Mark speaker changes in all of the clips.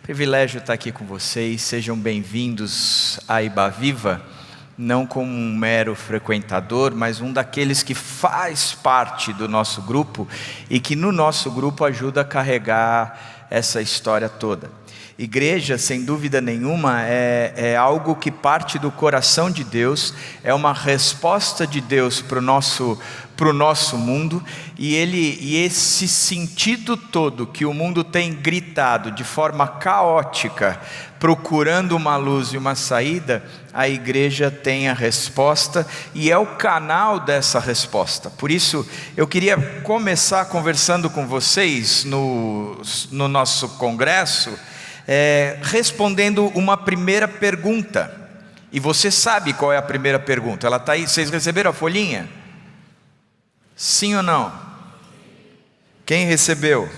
Speaker 1: Privilégio estar aqui com vocês, sejam bem-vindos à Ibaviva, não como um mero frequentador, mas um daqueles que faz parte do nosso grupo e que no nosso grupo ajuda a carregar essa história toda. Igreja, sem dúvida nenhuma, é algo que parte do coração de Deus, é uma resposta de Deus para o nosso mundo, e esse sentido todo que o mundo tem gritado de forma caótica, procurando uma luz e uma saída, a igreja tem a resposta e é o canal dessa resposta. Por isso eu queria começar conversando com vocês no nosso congresso, respondendo uma primeira pergunta. E você sabe qual é a primeira pergunta? Ela está aí. Vocês receberam a folhinha? Sim ou não? Quem recebeu?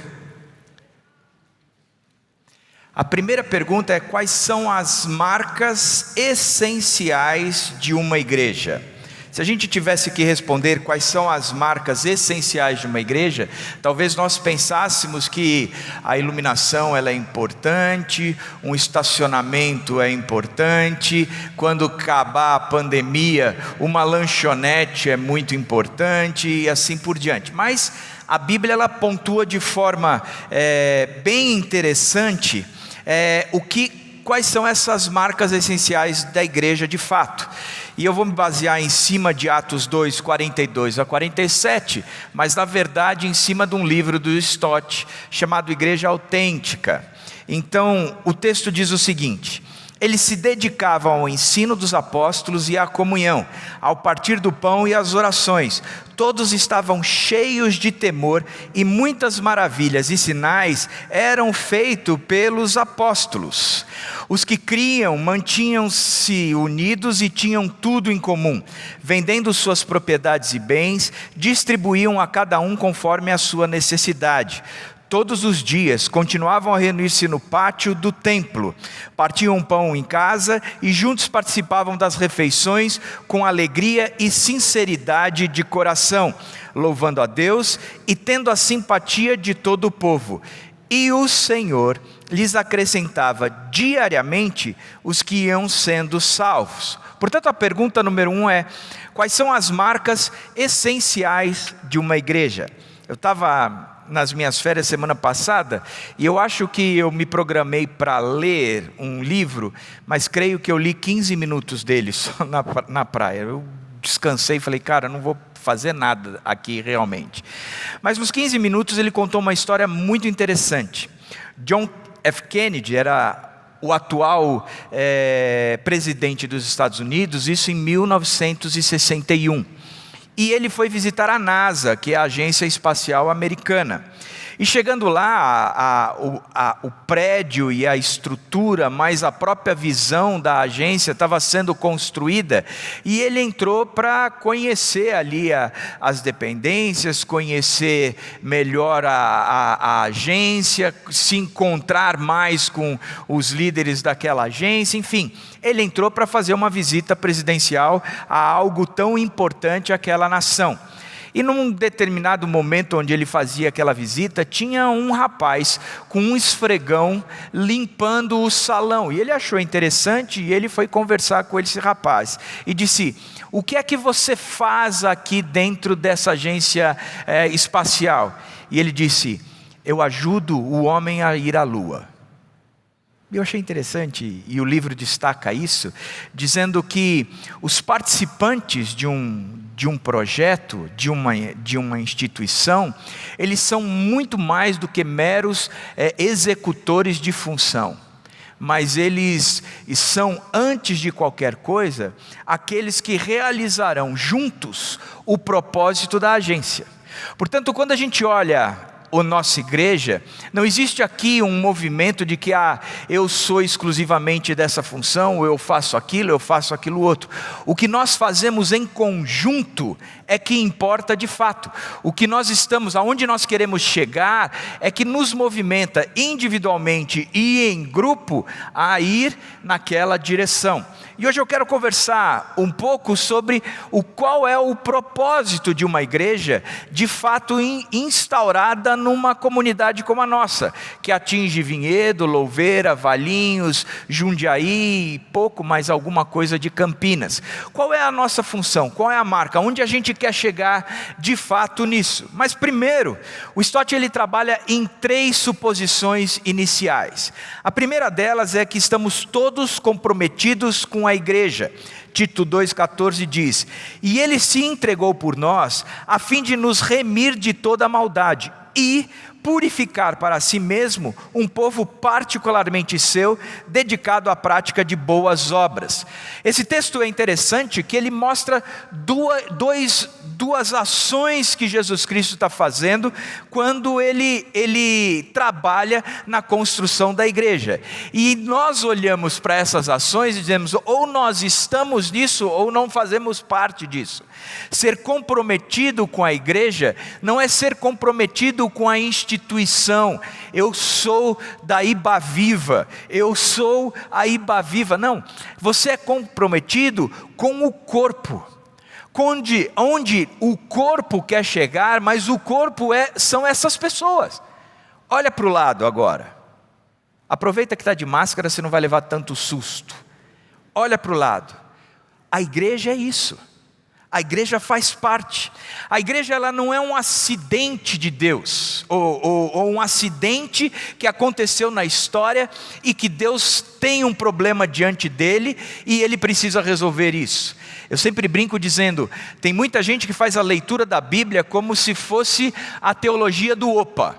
Speaker 1: A primeira pergunta é: quais são as marcas essenciais de uma igreja? Se a gente tivesse que responder quais são as marcas essenciais de uma igreja, talvez nós pensássemos que a iluminação ela é importante, um estacionamento é importante, quando acabar a pandemia, uma lanchonete é muito importante e assim por diante. Mas a Bíblia ela pontua de forma bem interessante quais são essas marcas essenciais da igreja de fato. E eu vou me basear em cima de Atos 2, 42 a 47, mas na verdade em cima de um livro do Stott, chamado Igreja Autêntica. Então o texto diz o seguinte: eles se dedicavam ao ensino dos apóstolos e à comunhão, ao partir do pão e às orações. Todos estavam cheios de temor e muitas maravilhas e sinais eram feitos pelos apóstolos. Os que criam mantinham-se unidos e tinham tudo em comum. Vendendo suas propriedades e bens, distribuíam a cada um conforme a sua necessidade. Todos os dias continuavam a reunir-se no pátio do templo, partiam pão em casa e juntos participavam das refeições com alegria e sinceridade de coração, louvando a Deus e tendo a simpatia de todo o povo. E o Senhor lhes acrescentava diariamente os que iam sendo salvos. Portanto, a pergunta número 1 é: quais são as marcas essenciais de uma igreja? Eu estava nas minhas férias semana passada, e eu acho que eu me programei para ler um livro, mas creio que eu li 15 minutos dele só na praia. Eu descansei e falei, cara, não vou fazer nada aqui realmente. Mas nos 15 minutos ele contou uma história muito interessante. John F. Kennedy era o atual presidente dos Estados Unidos, isso em 1961. E ele foi visitar a NASA, que é a Agência Espacial Americana. E chegando lá, o prédio e a estrutura, mas a própria visão da agência estava sendo construída, e ele entrou para conhecer ali as dependências, conhecer melhor a agência, se encontrar mais com os líderes daquela agência, enfim. Ele entrou para fazer uma visita presidencial a algo tão importante àquela nação. E num determinado momento onde ele fazia aquela visita, tinha um rapaz com um esfregão limpando o salão. E ele achou interessante e ele foi conversar com esse rapaz. E disse: o que é que você faz aqui dentro dessa agência espacial? E ele disse: eu ajudo o homem a ir à lua. Eu achei interessante, e o livro destaca isso, dizendo que os participantes de um projeto, de uma instituição, eles são muito mais do que meros executores de função. Mas eles são, antes de qualquer coisa, aqueles que realizarão juntos o propósito da agência. Portanto, quando a gente olha a nossa igreja, não existe aqui um movimento de que eu sou exclusivamente dessa função, ou eu faço aquilo outro. O que nós fazemos em conjunto é que importa de fato. O que nós estamos, aonde nós queremos chegar, é que nos movimenta individualmente e em grupo a ir naquela direção. E hoje eu quero conversar um pouco sobre qual é o propósito de uma igreja de fato instaurada numa comunidade como a nossa, que atinge Vinhedo, Louveira, Valinhos, Jundiaí e pouco mais alguma coisa de Campinas. Qual é a nossa função? Qual é a marca? Onde a gente quer chegar de fato nisso? Mas primeiro, o Stott ele trabalha em 3 suposições iniciais. A primeira delas é que estamos todos comprometidos com a igreja. Tito 2,14 diz: e ele se entregou por nós, a fim de nos remir de toda a maldade, e purificar para si mesmo um povo particularmente seu, dedicado à prática de boas obras. Esse texto é interessante que ele mostra duas ações que Jesus Cristo está fazendo quando ele trabalha na construção da igreja. E nós olhamos para essas ações e dizemos, ou nós estamos nisso ou não fazemos parte disso. Ser comprometido com a igreja não é ser comprometido com a instituição. Eu sou da Iba Viva, eu sou a Iba Viva. Não, você é comprometido com o corpo. Onde o corpo quer chegar, mas o corpo são essas pessoas. Olha para o lado agora. Aproveita que está de máscara, você não vai levar tanto susto. Olha para o lado. A igreja é isso. A igreja faz parte. A igreja ela não é um acidente de Deus, ou um acidente que aconteceu na história e que Deus tem um problema diante dele e ele precisa resolver isso. Eu sempre brinco dizendo, tem muita gente que faz a leitura da Bíblia como se fosse a teologia do opa.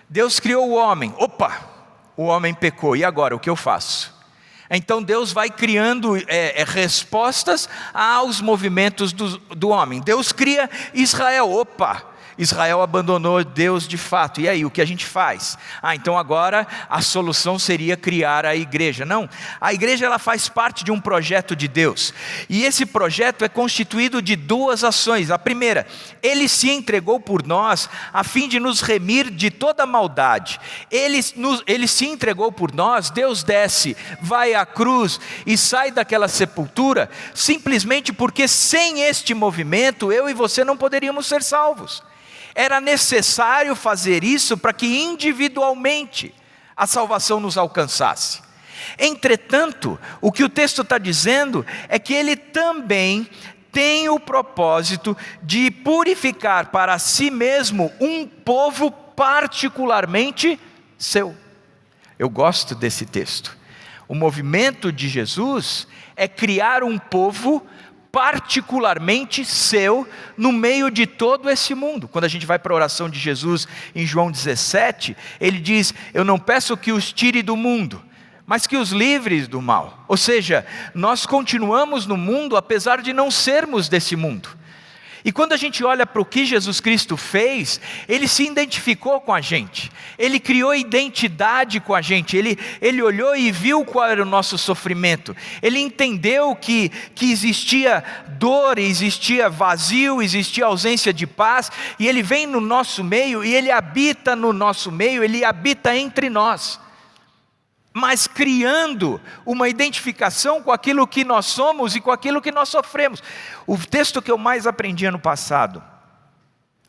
Speaker 1: Deus criou o homem, opa, o homem pecou, e agora o que eu faço? Então Deus vai criando respostas aos movimentos do homem. Deus cria Israel, opa, Israel abandonou Deus de fato, e aí o que a gente faz? Então agora a solução seria criar a igreja. Não, a igreja ela faz parte de um projeto de Deus, e esse projeto é constituído de 2 ações. A primeira, ele se entregou por nós a fim de nos remir de toda maldade. Ele se entregou por nós. Deus desce, vai à cruz e sai daquela sepultura, simplesmente porque sem este movimento eu e você não poderíamos ser salvos. Era necessário fazer isso para que individualmente a salvação nos alcançasse. Entretanto, o que o texto está dizendo é que ele também tem o propósito de purificar para si mesmo um povo particularmente seu. Eu gosto desse texto. O movimento de Jesus é criar um povo particularmente seu, no meio de todo esse mundo. Quando a gente vai para a oração de Jesus em João 17, ele diz, eu não peço que os tire do mundo, mas que os livres do mal. Ou seja, nós continuamos no mundo apesar de não sermos desse mundo. E quando a gente olha para o que Jesus Cristo fez, ele se identificou com a gente, ele criou identidade com a gente, ele olhou e viu qual era o nosso sofrimento, ele entendeu que existia dor, existia vazio, existia ausência de paz, e ele vem no nosso meio, e ele habita no nosso meio, ele habita entre nós, mas criando uma identificação com aquilo que nós somos e com aquilo que nós sofremos. O texto que eu mais aprendi ano passado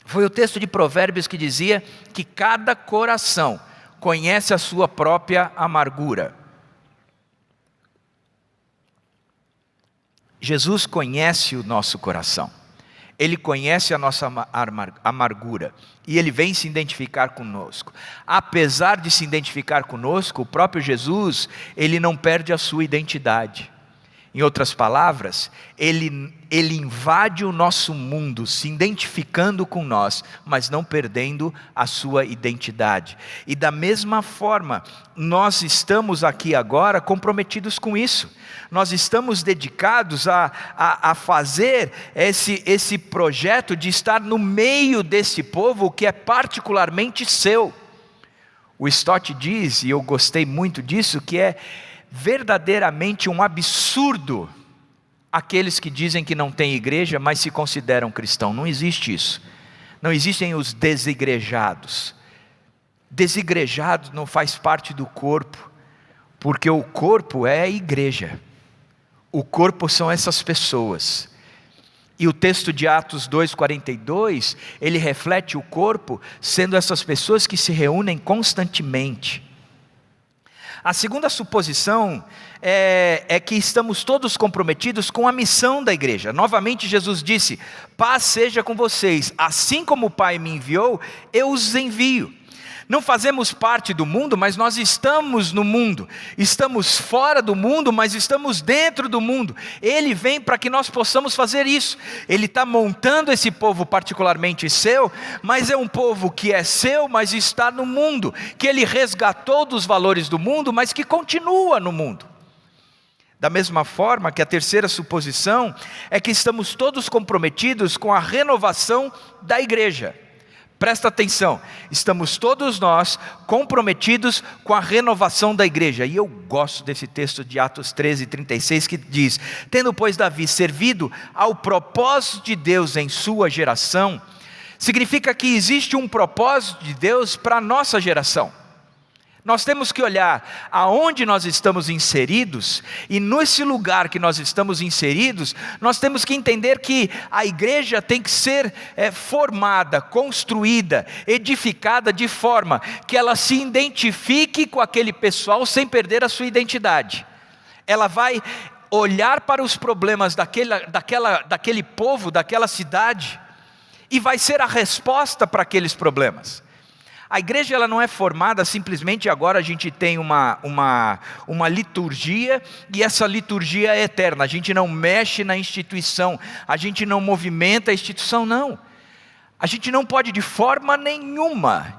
Speaker 1: foi o texto de Provérbios que dizia que cada coração conhece a sua própria amargura. Jesus conhece o nosso coração. Ele conhece a nossa amargura e Ele vem se identificar conosco. Apesar de se identificar conosco, o próprio Jesus, Ele não perde a sua identidade. Em outras palavras, Ele invade o nosso mundo, se identificando com nós, mas não perdendo a sua identidade. E da mesma forma, nós estamos aqui agora comprometidos com isso. Nós estamos dedicados a fazer esse projeto de estar no meio desse povo que é particularmente seu. O Stott diz, e eu gostei muito disso, que é verdadeiramente um absurdo aqueles que dizem que não têm igreja, mas se consideram cristão. Não existe isso. Não existem os desigrejados. Desigrejados não faz parte do corpo, porque o corpo é a igreja. O corpo são essas pessoas. E o texto de Atos 2,42, ele reflete o corpo sendo essas pessoas que se reúnem constantemente. A segunda suposição é que estamos todos comprometidos com a missão da igreja. Novamente Jesus disse: paz seja com vocês, assim como o Pai me enviou, eu os envio. Não fazemos parte do mundo, mas nós estamos no mundo. Estamos fora do mundo, mas estamos dentro do mundo. Ele vem para que nós possamos fazer isso. Ele está montando esse povo particularmente seu, mas é um povo que é seu, mas está no mundo. Que ele resgatou dos valores do mundo, mas que continua no mundo. Da mesma forma que a terceira suposição é que estamos todos comprometidos com a renovação da igreja. Presta atenção, estamos todos nós comprometidos com a renovação da igreja. E eu gosto desse texto de Atos 13:36 que diz: tendo pois Davi servido ao propósito de Deus em sua geração, significa que existe um propósito de Deus para a nossa geração. Nós temos que olhar aonde nós estamos inseridos, e nesse lugar que nós estamos inseridos, nós temos que entender que a igreja tem que ser formada, construída, edificada de forma que ela se identifique com aquele pessoal sem perder a sua identidade. Ela vai olhar para os problemas daquele povo, daquela cidade, e vai ser a resposta para aqueles problemas. A igreja ela não é formada simplesmente agora a gente tem uma liturgia, e essa liturgia é eterna. A gente não mexe na instituição, a gente não movimenta a instituição, não. A gente não pode de forma nenhuma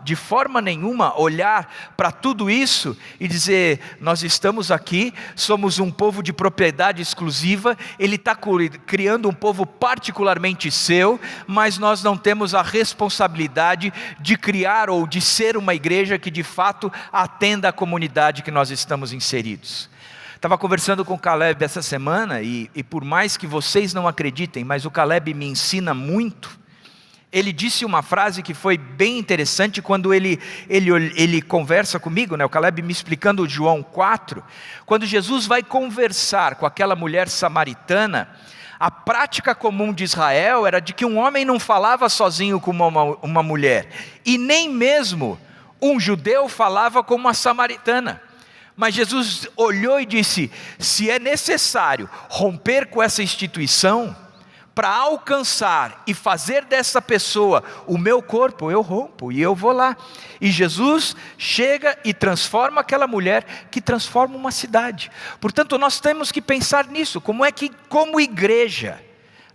Speaker 1: olhar para tudo isso e dizer: nós estamos aqui, somos um povo de propriedade exclusiva, ele está criando um povo particularmente seu, mas nós não temos a responsabilidade de criar ou de ser uma igreja que de fato atenda a comunidade que nós estamos inseridos. Estava conversando com o Caleb essa semana, e por mais que vocês não acreditem, mas o Caleb me ensina muito. Ele disse uma frase que foi bem interessante quando ele conversa comigo, né? O Caleb me explicando João 4, quando Jesus vai conversar com aquela mulher samaritana. A prática comum de Israel era de que um homem não falava sozinho com uma mulher, e nem mesmo um judeu falava com uma samaritana. Mas Jesus olhou e disse: se é necessário romper com essa instituição, para alcançar e fazer dessa pessoa o meu corpo, eu rompo e eu vou lá. E Jesus chega e transforma aquela mulher, que transforma uma cidade. Portanto, nós temos que pensar nisso, como é que, como igreja,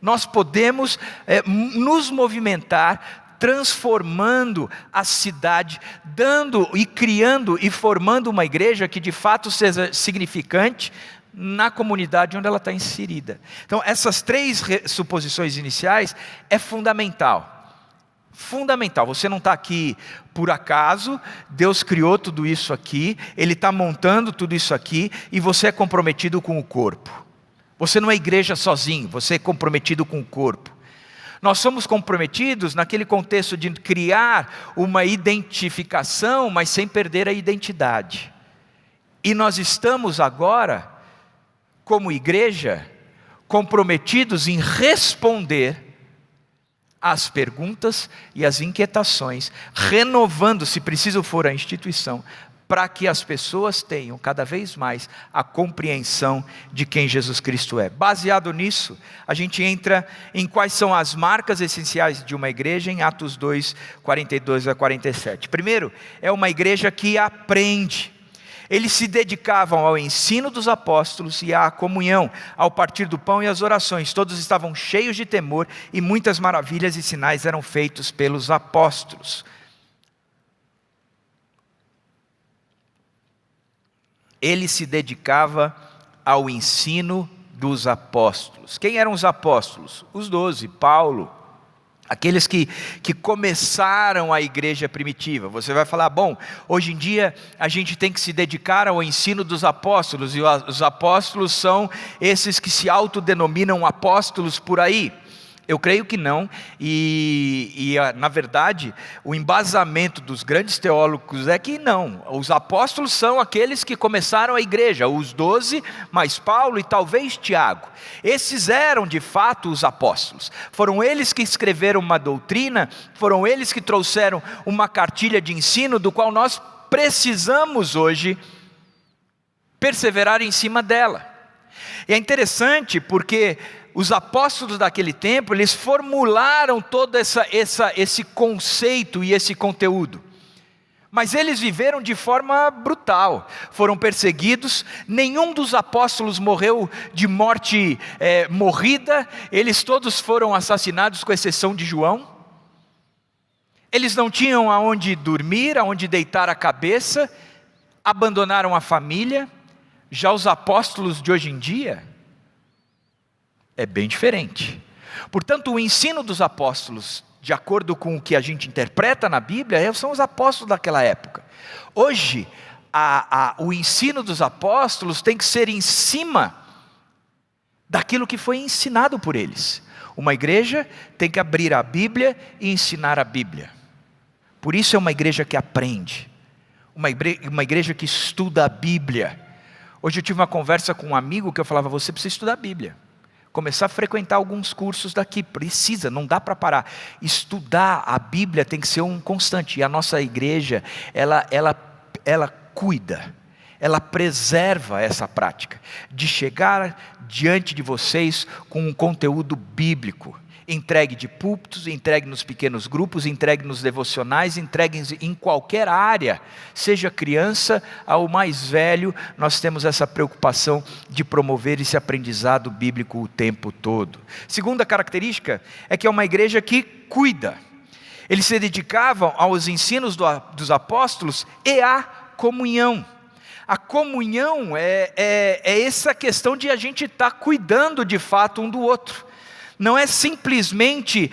Speaker 1: nós podemos nos movimentar, transformando a cidade, dando e criando e formando uma igreja que de fato seja significante na comunidade onde ela está inserida. Então essas três suposições iniciais é fundamental. Você não está aqui por acaso. Deus criou tudo isso aqui, Ele está montando tudo isso aqui, e você é comprometido com o corpo. Você não é igreja sozinho, você é comprometido com o corpo. Nós somos comprometidos naquele contexto de criar uma identificação, mas sem perder a identidade. E nós estamos agora, como igreja, comprometidos em responder às perguntas e às inquietações, renovando, se preciso for, a instituição, para que as pessoas tenham cada vez mais a compreensão de quem Jesus Cristo é. Baseado nisso, a gente entra em quais são as marcas essenciais de uma igreja em Atos 2, 42 a 47. Primeiro, é uma igreja que aprende. Eles se dedicavam ao ensino dos apóstolos e à comunhão, ao partir do pão e às orações. Todos estavam cheios de temor, e muitas maravilhas e sinais eram feitos pelos apóstolos. Ele se dedicava ao ensino dos apóstolos. Quem eram os apóstolos? Os 12, Paulo, Aqueles que começaram a igreja primitiva. Você vai falar, bom, hoje em dia a gente tem que se dedicar ao ensino dos apóstolos, e os apóstolos são esses que se autodenominam apóstolos por aí. Eu creio que não, na verdade, o embasamento dos grandes teólogos é que não. Os apóstolos são aqueles que começaram a igreja, os 12, mais Paulo e talvez Tiago. Esses eram de fato os apóstolos. Foram eles que escreveram uma doutrina, foram eles que trouxeram uma cartilha de ensino, do qual nós precisamos hoje perseverar em cima dela. E é interessante porque os apóstolos daquele tempo, eles formularam todo esse conceito e esse conteúdo. Mas eles viveram de forma brutal, foram perseguidos, nenhum dos apóstolos morreu de morte morrida, eles todos foram assassinados com exceção de João. Eles não tinham aonde dormir, aonde deitar a cabeça, abandonaram a família. Já os apóstolos de hoje em dia é bem diferente. Portanto, o ensino dos apóstolos, de acordo com o que a gente interpreta na Bíblia, são os apóstolos daquela época. Hoje, o ensino dos apóstolos tem que ser em cima daquilo que foi ensinado por eles. Uma igreja tem que abrir a Bíblia e ensinar a Bíblia. Por isso é uma igreja que aprende, uma igreja que estuda a Bíblia. Hoje eu tive uma conversa com um amigo que eu falava, você precisa estudar a Bíblia. Começar a frequentar alguns cursos daqui, precisa, não dá para parar. Estudar a Bíblia tem que ser um constante, e a nossa igreja, ela cuida, ela preserva essa prática, de chegar diante de vocês com um conteúdo bíblico, entregue de púlpitos, entregue nos pequenos grupos, entregue nos devocionais, entregue em qualquer área, seja criança ao mais velho, nós temos essa preocupação de promover esse aprendizado bíblico o tempo todo. Segunda característica é que é uma igreja que cuida. Eles se dedicavam aos ensinos dos apóstolos e à comunhão. A comunhão é essa questão de a gente estar cuidando de fato um do outro. Não é simplesmente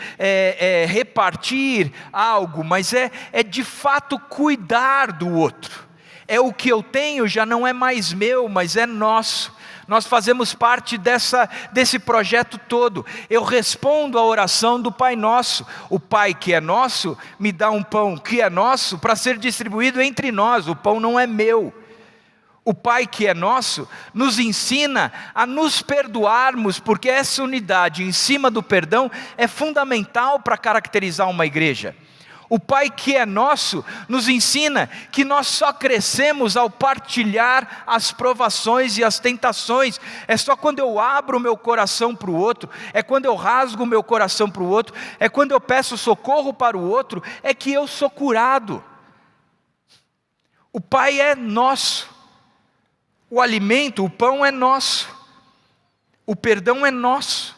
Speaker 1: repartir algo, mas é de fato cuidar do outro. É o que eu tenho, já não é mais meu, mas é nosso. Nós fazemos parte desse projeto todo. Eu respondo à oração do Pai Nosso. O Pai que é nosso, me dá um pão que é nosso para ser distribuído entre nós. O pão não é meu. O Pai que é nosso nos ensina a nos perdoarmos, porque essa unidade em cima do perdão é fundamental para caracterizar uma igreja. O Pai que é nosso nos ensina que nós só crescemos ao partilhar as provações e as tentações. É só quando eu abro o meu coração para o outro, é quando eu rasgo o meu coração para o outro, é quando eu peço socorro para o outro, é que eu sou curado. O Pai é nosso. O alimento, o pão é nosso, o perdão é nosso,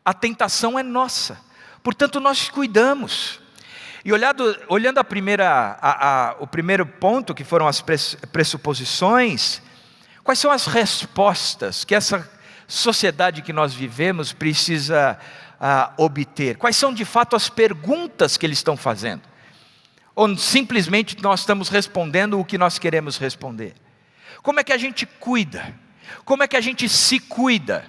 Speaker 1: a tentação é nossa, portanto nós cuidamos. E olhando o primeiro ponto, que foram as pressuposições, quais são as respostas que essa sociedade que nós vivemos precisa obter? Quais são de fato as perguntas que eles estão fazendo? Ou simplesmente nós estamos respondendo o que nós queremos responder? Como é que a gente cuida? Como é que a gente se cuida?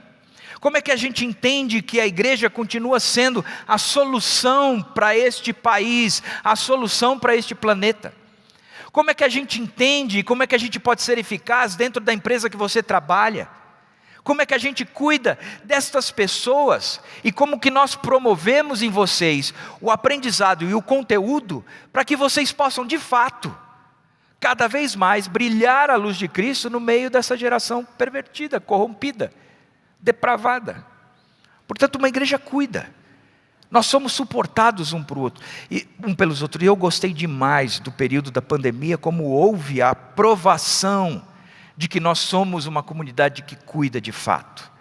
Speaker 1: Como é que a gente entende que a igreja continua sendo a solução para este país, a solução para este planeta? Como é que a gente entende, como é que a gente pode ser eficaz dentro da empresa que você trabalha? Como é que a gente cuida destas pessoas? E como que nós promovemos em vocês o aprendizado e o conteúdo para que vocês possam de fato cada vez mais brilhar a luz de Cristo no meio dessa geração pervertida, corrompida, depravada. Portanto, uma igreja cuida. Nós somos suportados um pelos outros. E eu gostei demais do período da pandemia, como houve a provação de que nós somos uma comunidade que cuida de fato.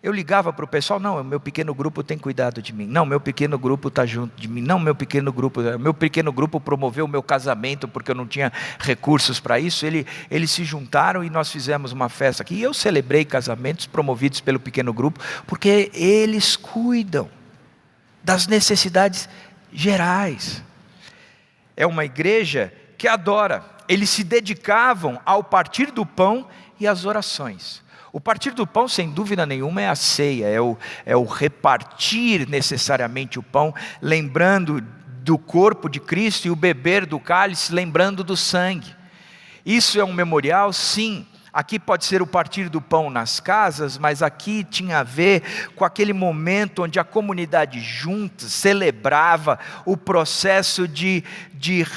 Speaker 1: Eu ligava para o pessoal, não, meu pequeno grupo tem cuidado de mim. Não, meu pequeno grupo está junto de mim. Não, meu pequeno grupo promoveu o meu casamento porque eu não tinha recursos para isso. Eles se juntaram e nós fizemos uma festa aqui. E eu celebrei casamentos promovidos pelo pequeno grupo, porque eles cuidam das necessidades gerais. É uma igreja que adora. Eles se dedicavam ao partir do pão e às orações. O partir do pão, sem dúvida nenhuma, é a ceia, é o repartir necessariamente o pão, lembrando do corpo de Cristo, e o beber do cálice, lembrando do sangue. Isso é um memorial, sim. Aqui pode ser o partir do pão nas casas, mas aqui tinha a ver com aquele momento onde a comunidade junta celebrava o processo de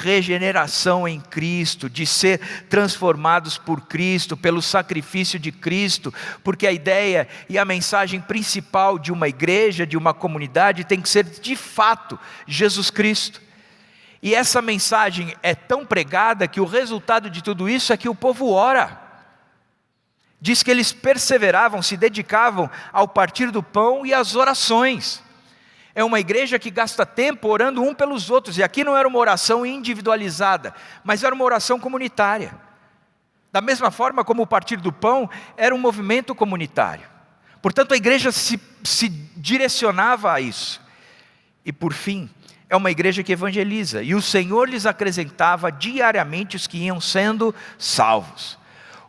Speaker 1: regeneração em Cristo, de ser transformados por Cristo, pelo sacrifício de Cristo, porque a ideia e a mensagem principal de uma igreja, de uma comunidade, tem que ser de fato Jesus Cristo. E essa mensagem é tão pregada que o resultado de tudo isso é que o povo ora. Diz que eles perseveravam, se dedicavam ao partir do pão e às orações. É uma igreja que gasta tempo orando um pelos outros. E aqui não era uma oração individualizada, mas era uma oração comunitária. Da mesma forma como o partir do pão era um movimento comunitário. Portanto, a igreja se direcionava a isso. E por fim, é uma igreja que evangeliza. E o Senhor lhes acrescentava diariamente os que iam sendo salvos.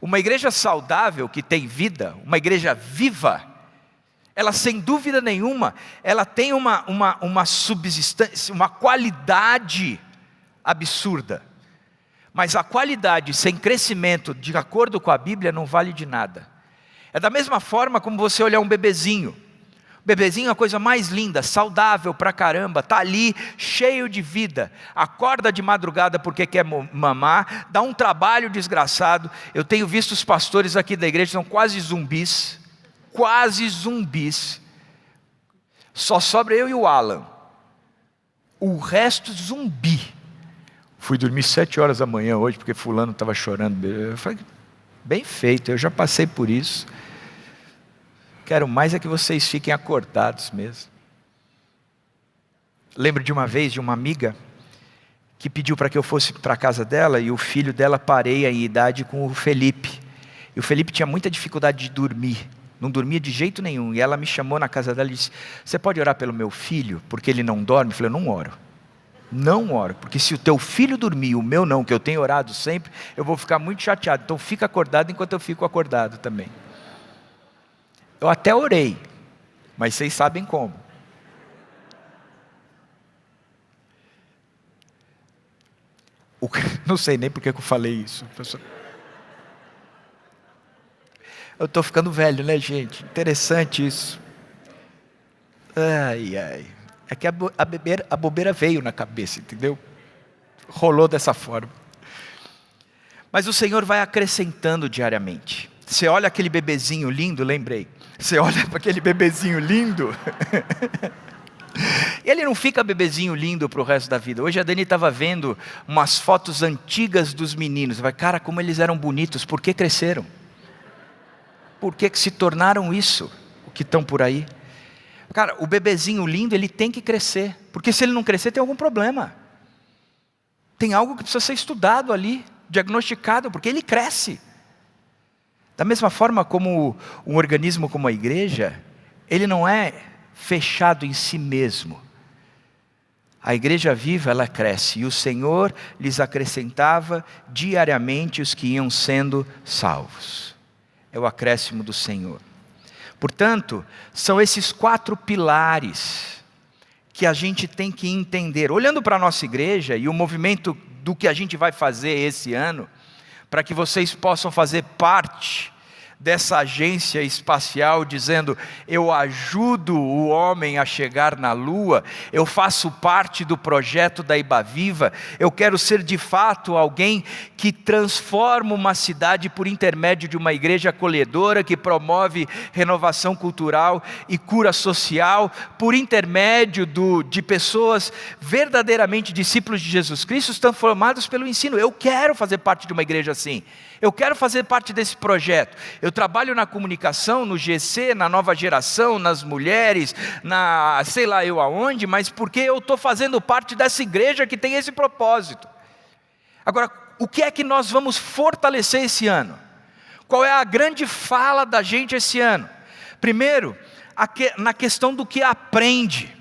Speaker 1: Uma igreja saudável, que tem vida, uma igreja viva, ela sem dúvida nenhuma, ela tem uma subsistência, uma qualidade absurda. Mas a qualidade sem crescimento, de acordo com a Bíblia, não vale de nada. É da mesma forma como você olhar um bebezinho. Bebezinho é a coisa mais linda, saudável pra caramba, está ali cheio de vida, acorda de madrugada porque quer mamar, dá um trabalho desgraçado. Eu tenho visto os pastores aqui da igreja, são quase zumbis, só sobra eu e o Alan, o resto zumbi. Fui dormir 7 horas da manhã hoje porque fulano estava chorando. Eu falei, bem feito, eu já passei por isso. Quero mais é que vocês fiquem acordados mesmo. Lembro de uma vez de uma amiga que pediu para que eu fosse para a casa dela, e o filho dela pareia em idade com o Felipe. E o Felipe tinha muita dificuldade de dormir, não dormia de jeito nenhum. E ela me chamou na casa dela e disse, você pode orar pelo meu filho, porque ele não dorme? Eu falei, não oro, porque se o teu filho dormir e o meu não, que eu tenho orado sempre, eu vou ficar muito chateado. Então fica acordado enquanto eu fico acordado também. Eu até orei, mas vocês sabem como. Não sei nem porque que eu falei isso. Eu estou ficando velho, né, gente? Interessante isso. Ai. É que a bobeira veio na cabeça, entendeu? Rolou dessa forma. Mas o Senhor vai acrescentando diariamente. Você olha aquele bebezinho lindo, lembrei. Você olha para aquele bebezinho lindo. Ele não fica bebezinho lindo para o resto da vida. Hoje a Dani estava vendo umas fotos antigas dos meninos. Vai, cara, como eles eram bonitos. Por que cresceram? Por que se tornaram isso? O que estão por aí? Cara, o bebezinho lindo, ele tem que crescer. Porque se ele não crescer, tem algum problema. Tem algo que precisa ser estudado ali, diagnosticado, porque ele cresce. Da mesma forma como um organismo como a igreja, ele não é fechado em si mesmo. A igreja viva, ela cresce, e o Senhor lhes acrescentava diariamente os que iam sendo salvos. É o acréscimo do Senhor. Portanto, são esses 4 pilares que a gente tem que entender. Olhando para a nossa igreja e o movimento do que a gente vai fazer esse ano, para que vocês possam fazer parte dessa agência espacial, dizendo, eu ajudo o homem a chegar na lua, eu faço parte do projeto da Ibaviva, eu quero ser de fato alguém que transforma uma cidade por intermédio de uma igreja acolhedora, que promove renovação cultural e cura social, por intermédio de pessoas verdadeiramente discípulos de Jesus Cristo, transformados pelo ensino. Eu quero fazer parte de uma igreja assim. Eu quero fazer parte desse projeto. Eu trabalho na comunicação, no GC, na nova geração, nas mulheres, sei lá eu aonde, mas porque eu estou fazendo parte dessa igreja que tem esse propósito. Agora, o que é que nós vamos fortalecer esse ano? Qual é a grande fala da gente esse ano? Primeiro, na questão do que aprende.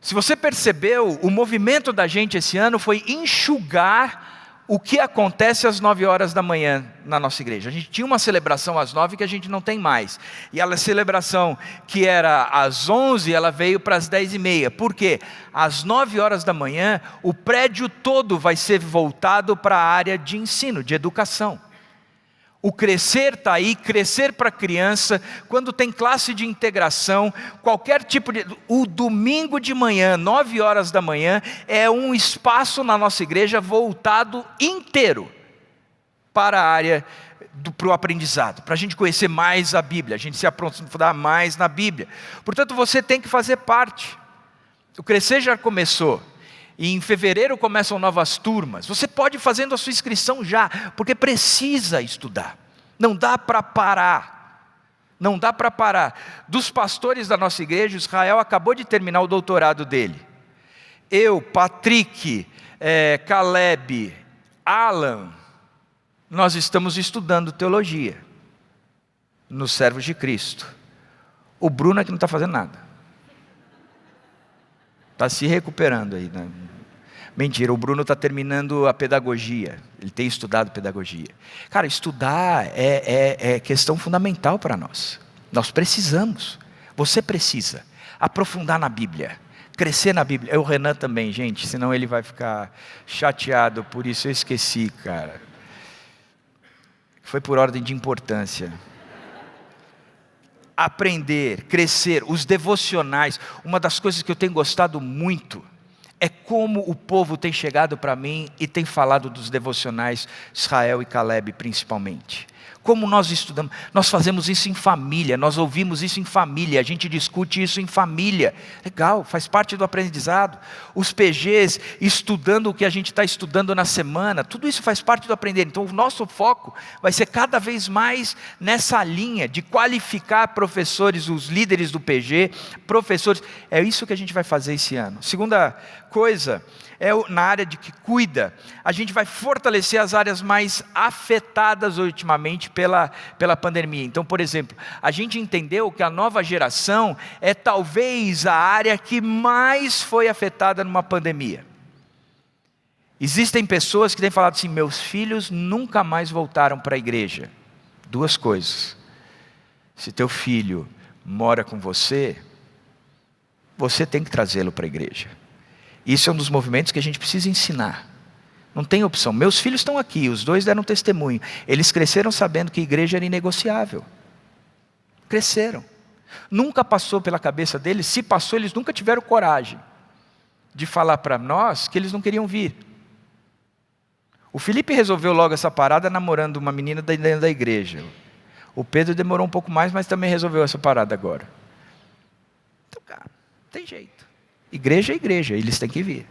Speaker 1: Se você percebeu, o movimento da gente esse ano foi enxugar o que acontece às 9 horas da manhã na nossa igreja. A gente tinha uma celebração às 9 que a gente não tem mais. E a celebração que era às 11, ela veio para as 10h30. Por quê? Às 9 horas da manhã, o prédio todo vai ser voltado para a área de ensino, de educação. O crescer está aí, crescer para criança, quando tem classe de integração, qualquer tipo de... O domingo de manhã, 9 horas da manhã, é um espaço na nossa igreja voltado inteiro para a área, para o aprendizado, para a gente conhecer mais a Bíblia, a gente se aprofundar mais na Bíblia. Portanto, você tem que fazer parte. O crescer já começou. E em fevereiro começam novas turmas. Você pode ir fazendo a sua inscrição já, porque precisa estudar. Não dá para parar. Não dá para parar. Dos pastores da nossa igreja, Israel acabou de terminar o doutorado dele. Eu, Patrick, Caleb, Alan, nós estamos estudando teologia nos servos de Cristo. O Bruno é que não está fazendo nada. Está se recuperando aí, né? Mentira, o Bruno está terminando a pedagogia. Ele tem estudado pedagogia. Cara, estudar é questão fundamental para nós. Nós precisamos. Você precisa aprofundar na Bíblia, crescer na Bíblia. O Renan também, gente, senão ele vai ficar chateado. Por isso eu esqueci, cara. Foi por ordem de importância. Aprender, crescer, os devocionais. Uma das coisas que eu tenho gostado muito é como o povo tem chegado para mim e tem falado dos devocionais, Israel e Caleb principalmente. Como nós estudamos, nós fazemos isso em família, nós ouvimos isso em família, a gente discute isso em família. Legal, faz parte do aprendizado. Os PGs estudando o que a gente está estudando na semana, tudo isso faz parte do aprender. Então o nosso foco vai ser cada vez mais nessa linha de qualificar professores, os líderes do PG, professores. É isso que a gente vai fazer esse ano. Segunda coisa, na área de que cuida, a gente vai fortalecer as áreas mais afetadas ultimamente pela pandemia. Então, por exemplo, a gente entendeu que a nova geração é talvez a área que mais foi afetada numa pandemia. Existem pessoas que têm falado assim: meus filhos nunca mais voltaram para a igreja. Duas coisas: se teu filho mora com você, você tem que trazê-lo para a igreja. Isso é um dos movimentos que a gente precisa ensinar. Não tem opção. Meus filhos estão aqui, os dois deram testemunho. Eles cresceram sabendo que a igreja era inegociável. Cresceram. Nunca passou pela cabeça deles, se passou, eles nunca tiveram coragem de falar para nós que eles não queriam vir. O Felipe resolveu logo essa parada namorando uma menina dentro da igreja. O Pedro demorou um pouco mais, mas também resolveu essa parada agora. Então, cara, não tem jeito. Igreja é igreja, eles têm que vir.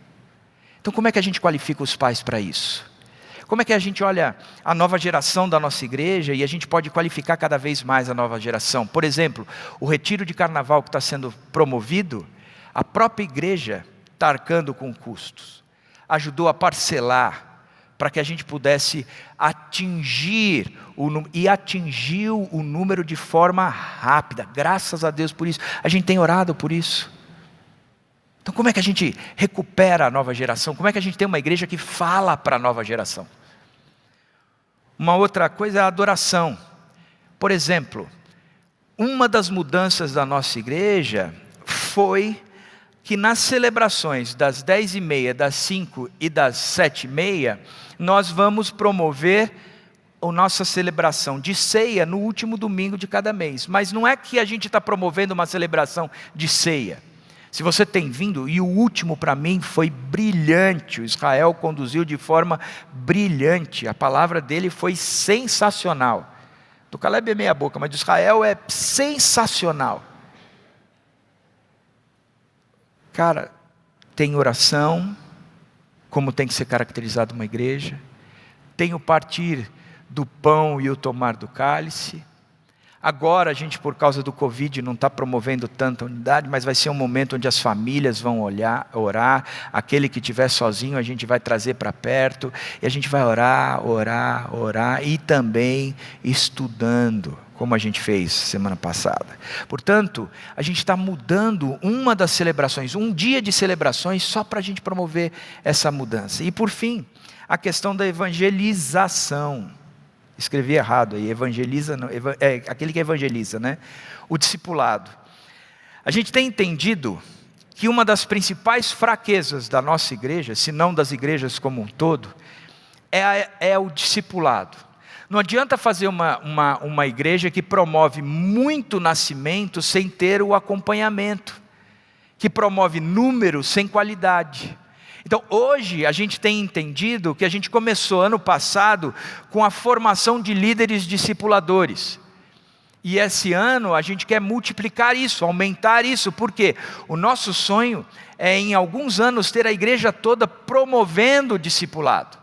Speaker 1: Então como é que a gente qualifica os pais para isso? Como é que a gente olha a nova geração da nossa igreja e a gente pode qualificar cada vez mais a nova geração? Por exemplo, o retiro de carnaval que está sendo promovido, a própria igreja está arcando com custos. Ajudou a parcelar para que a gente pudesse atingir e atingiu o número de forma rápida. Graças a Deus por isso. A gente tem orado por isso. Então como é que a gente recupera a nova geração? Como é que a gente tem uma igreja que fala para a nova geração? Uma outra coisa é a adoração. Por exemplo, uma das mudanças da nossa igreja foi que nas celebrações das 10h30, das 5 e das 7h30, nós vamos promover a nossa celebração de ceia no último domingo de cada mês. Mas não é que a gente está promovendo uma celebração de ceia. Se você tem vindo, e o último para mim foi brilhante, o Israel conduziu de forma brilhante, a palavra dele foi sensacional. Do Caleb é meia boca, mas do Israel é sensacional. Cara, tem oração, como tem que ser caracterizado uma igreja, tem o partir do pão e o tomar do cálice. Agora a gente, por causa do Covid, não está promovendo tanta unidade, mas vai ser um momento onde as famílias vão orar, aquele que estiver sozinho a gente vai trazer para perto, e a gente vai orar, e também estudando, como a gente fez semana passada. Portanto, a gente está mudando uma das celebrações, um dia de celebrações, só para a gente promover essa mudança. E por fim, a questão da evangelização. Escrevi errado aí, evangeliza, não, aquele que evangeliza, né? O discipulado. A gente tem entendido que uma das principais fraquezas da nossa igreja, se não das igrejas como um todo, é o discipulado. Não adianta fazer uma igreja que promove muito nascimento sem ter o acompanhamento, que promove número sem qualidade. Então hoje a gente tem entendido que a gente começou ano passado com a formação de líderes discipuladores. E esse ano a gente quer multiplicar isso, aumentar isso, porque o nosso sonho é em alguns anos ter a igreja toda promovendo o discipulado.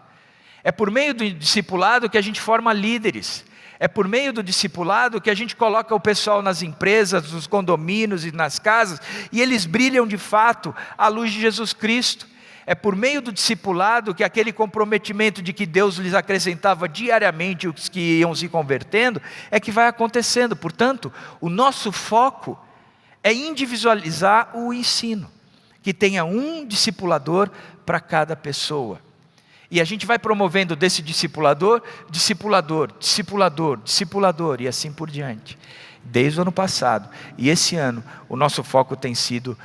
Speaker 1: É por meio do discipulado que a gente forma líderes. É por meio do discipulado que a gente coloca o pessoal nas empresas, nos condomínios e nas casas, e eles brilham de fato à luz de Jesus Cristo. É por meio do discipulado que aquele comprometimento de que Deus lhes acrescentava diariamente os que iam se convertendo, é que vai acontecendo. Portanto, o nosso foco é individualizar o ensino, que tenha um discipulador para cada pessoa. E a gente vai promovendo desse discipulador, e assim por diante. Desde o ano passado. E esse ano, o nosso foco tem sido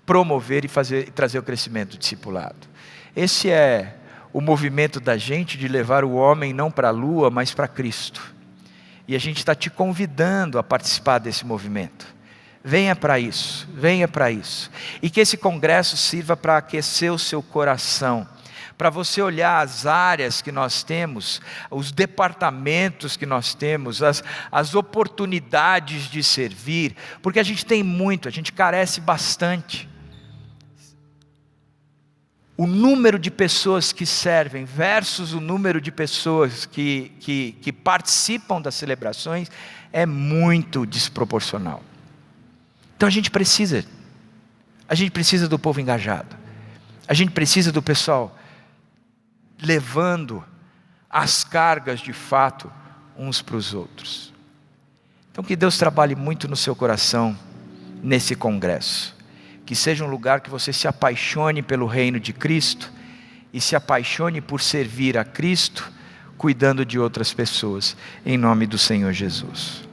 Speaker 1: promover e trazer o crescimento do discipulado. Esse é o movimento da gente de levar o homem não para a lua, mas para Cristo. E a gente está te convidando a participar desse movimento. Venha para isso, venha para isso. E que esse congresso sirva para aquecer o seu coração, para você olhar as áreas que nós temos, os departamentos que nós temos, as oportunidades de servir, porque a gente tem muito, a gente carece bastante. O número de pessoas que servem versus o número de pessoas que participam das celebrações é muito desproporcional. Então a gente precisa do povo engajado, a gente precisa do pessoal levando as cargas de fato uns para os outros. Então que Deus trabalhe muito no seu coração nesse congresso. Que seja um lugar que você se apaixone pelo reino de Cristo e se apaixone por servir a Cristo, cuidando de outras pessoas, em nome do Senhor Jesus.